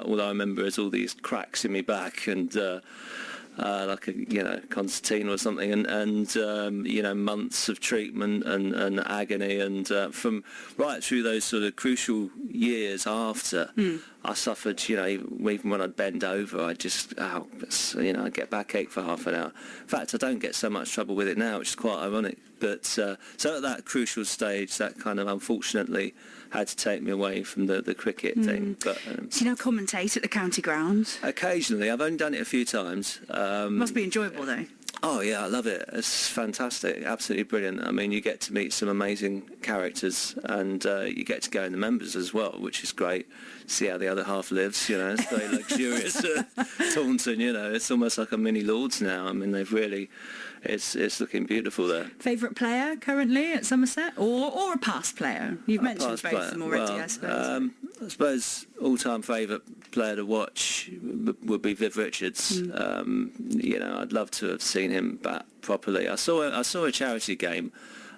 all I remember is all these cracks in my back and like a concertina or something, and months of treatment and agony, and from right through those sort of crucial years after, I suffered, even when I'd bend over, I'd just, I'd get backache for half an hour. In fact, I don't get so much trouble with it now, which is quite ironic. But so at that crucial stage, that kind of unfortunately had to take me away from the cricket thing. But so you now commentate at the county ground? Occasionally. I've only done it a few times. Must be enjoyable though. Oh yeah, I love it. It's fantastic, absolutely brilliant. I mean, you get to meet some amazing characters, and you get to go in the members as well, which is great. See how the other half lives. It's very luxurious at Taunton. It's almost like a mini Lords now. I mean, they've really, it's looking beautiful there. Favourite player currently at Somerset, or a past player? You've mentioned both of them already, I suppose. I suppose all-time favourite player to watch would be Viv Richards. I'd love to have seen him bat properly. I saw a charity game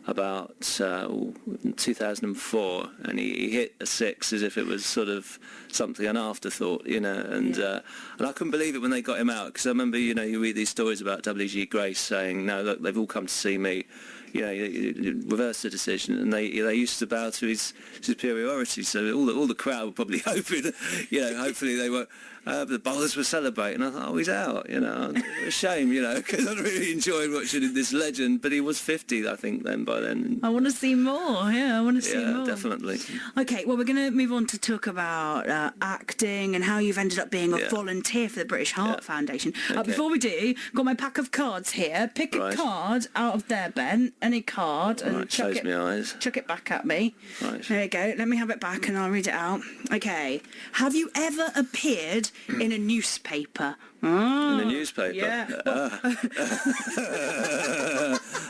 about 2004, and he hit a six as if it was sort of something, an afterthought, and I couldn't believe it when they got him out, because I remember, you read these stories about W.G. Grace saying, no, look, they've all come to see me. Reverse the decision, and they used to bow to his superiority. So all the crowd were probably hoping, hopefully they were. The bowlers were celebrating. I thought, he's out. A shame, because I really enjoyed watching this legend. But he was 50, I think, by then. I want to see more. Yeah, I want to see more. Yeah, definitely. Okay, well, we're going to move on to talk about acting and how you've ended up being a volunteer for the British Heart Foundation. Okay. Before we do, got my pack of cards here. Pick a card out of there, Ben. Any card, and chuck it back at me. Right. There you go. Let me have it back and I'll read it out. Okay. Have you ever appeared in a newspaper? In a newspaper? Yeah.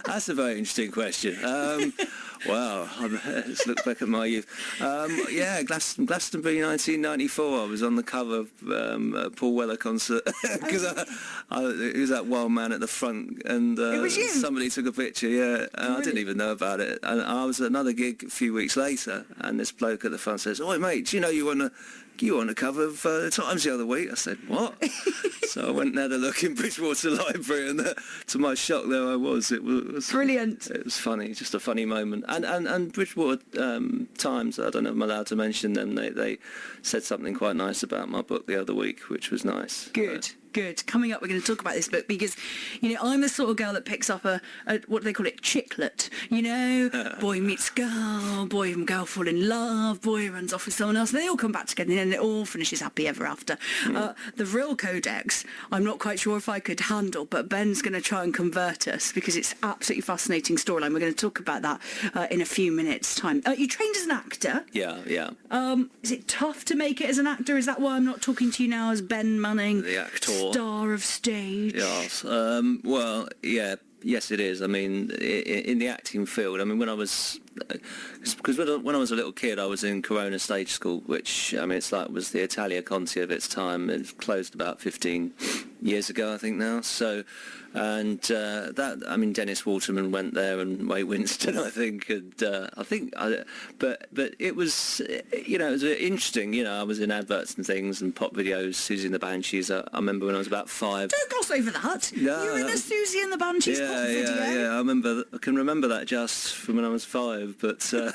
That's a very interesting question. Wow, let's look back at my youth. Glastonbury 1994, I was on the cover of a Paul Weller concert, because it was that wild man at the front, and it was you? Somebody took a picture, and I didn't even know about it. And I was at another gig a few weeks later, and this bloke at the front says, "Oi mate, do you know you on the cover of the Times the other week?" I said, "What?" So I went and had a look in Bridgewater Library, and to my shock, there I was. It was brilliant. It was funny, just a funny moment. And Bridgewater Times, I don't know if I'm allowed to mention them, they said something quite nice about my book the other week, which was nice. Good. Coming up, we're going to talk about this book because, I'm the sort of girl that picks up a what do they call it, chicklet. Boy meets girl, boy and girl fall in love, boy runs off with someone else, and they all come back together, and then it all finishes happy ever after. The Vril Codex, I'm not quite sure if I could handle, but Ben's going to try and convert us because it's absolutely fascinating storyline. We're going to talk about that in a few minutes' time. You trained as an actor. Yeah. Is it tough to make it as an actor? Is that why I'm not talking to you now as Ben Manning, the actor? Star of stage. Yes. Well, yeah. Yes, it is. I mean, in the acting field, I mean, when I was a little kid, I was in Corona Stage School, which, I mean, was the Italia Conti of its time. It closed about 15 years ago, I think now. So, and Dennis Waterman went there, and Ray Winston, I think, and but it was, it was interesting. I was in adverts and things and pop videos, Susie and the Banshees. I remember when I was about 5. Don't gloss over that. No, you were in the Susie and the Banshees pop video. Yeah. I can remember that just from when I was 5. But so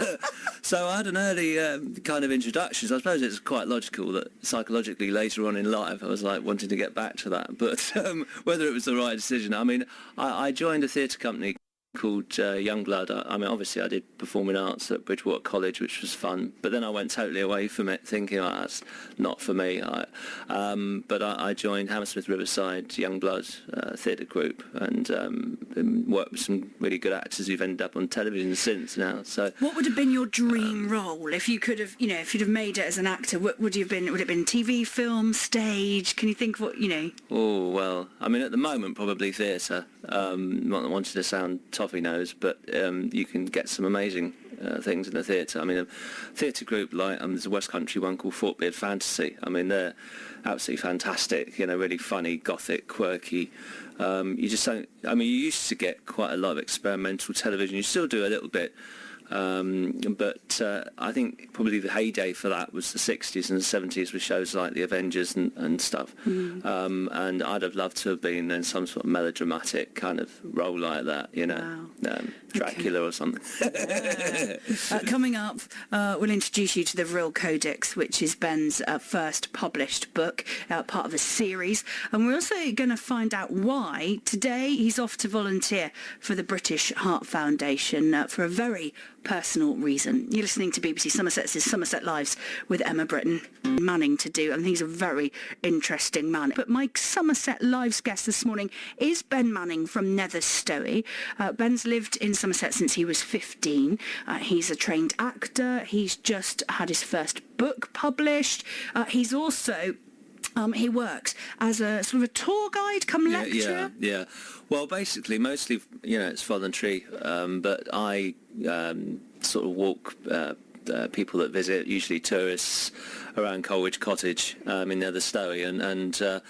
I had an early kind of introduction. So I suppose it's quite logical that psychologically later on in life I was like wanting to get back to that. But whether it was the right decision, I mean, I joined a theatre company called Youngblood. I mean, obviously I did performing arts at Bridgewater College, which was fun, but then I went totally away from it, thinking, that's not for me. But I joined Hammersmith Riverside Youngblood theatre group, and worked with some really good actors who've ended up on television since now. So, what would have been your dream role if you could have, if you'd have made it as an actor? What would you have been? Would it have been TV, film, stage? Can you think of what? Oh well, I mean, at the moment probably theatre. Not wanting to sound toffee nose, but you can get some amazing things in the theatre. I mean, a theatre group like there's a West Country one called Fortbeard Fantasy. I mean, they're absolutely fantastic. Really funny, gothic, quirky. You just don't. I mean, you used to get quite a lot of experimental television. You still do a little bit. But I think probably the heyday for that was the 60s and the 70s with shows like The Avengers and stuff. And I'd have loved to have been in some sort of melodramatic kind of role like that, you know, Dracula or something. Coming up, we'll introduce you to the Vril Codex, which is Ben's first published book, part of a series. And we're also going to find out why today he's off to volunteer for the British Heart Foundation for a very personal reason. You're listening to BBC Somerset's Somerset Lives with Emma Britton. Manning to do, and he's a very interesting man. But my Somerset Lives guest this morning is Ben Manning from Nether Stowey. Ben's lived in Somerset since he was 15. He's a trained actor. He's just had his first book published. He's also he works as a sort of a tour guide come lecturer. Yeah. Well, basically, mostly, it's voluntary, but I sort of walk people that visit, usually tourists, around Coleridge Cottage in Nether Stowey, and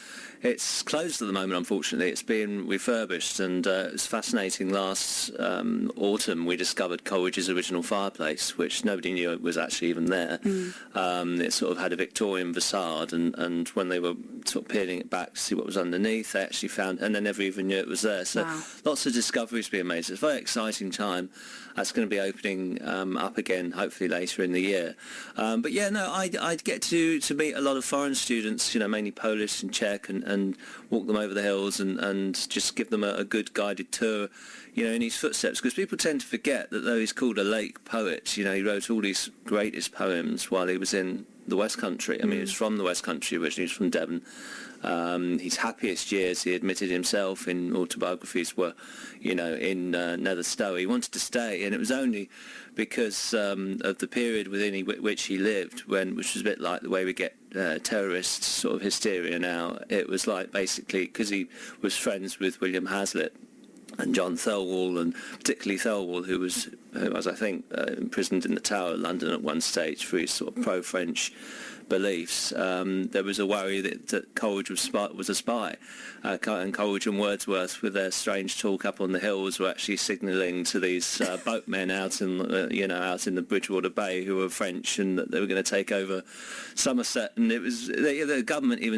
it's closed at the moment, unfortunately. It's being refurbished, and it was fascinating. Last autumn we discovered Coleridge's original fireplace, which nobody knew it was actually even there. It sort of had a Victorian facade, and when they were sort of peeling it back to see what was underneath, they actually found, and they never even knew it was there. So lots of discoveries being made. So it's a very exciting time. That's going to be opening up again, hopefully later in the year. But yeah, no, I'd get to meet a lot of foreign students, mainly Polish and Czech, and walk them over the hills and just give them a good guided tour, in his footsteps. Because people tend to forget that though he's called a lake poet, he wrote all these greatest poems while he was in the West Country. I mean, he was from the West Country originally, he was from Devon. His happiest years, he admitted himself in autobiographies, were, in Nether Stowey. He wanted to stay, and it was only because of the period within which he lived, which was a bit like the way we get terrorist sort of hysteria now. It was like basically because he was friends with William Hazlitt and John Thirlwall, and particularly Thirlwall, who was I think imprisoned in the Tower of London at one stage for his sort of pro-French beliefs. There was a worry that Coleridge was a spy, and Coleridge and Wordsworth, with their strange talk up on the hills, were actually signalling to these boatmen out in the Bridgewater Bay, who were French, and that they were going to take over Somerset. And it was the government even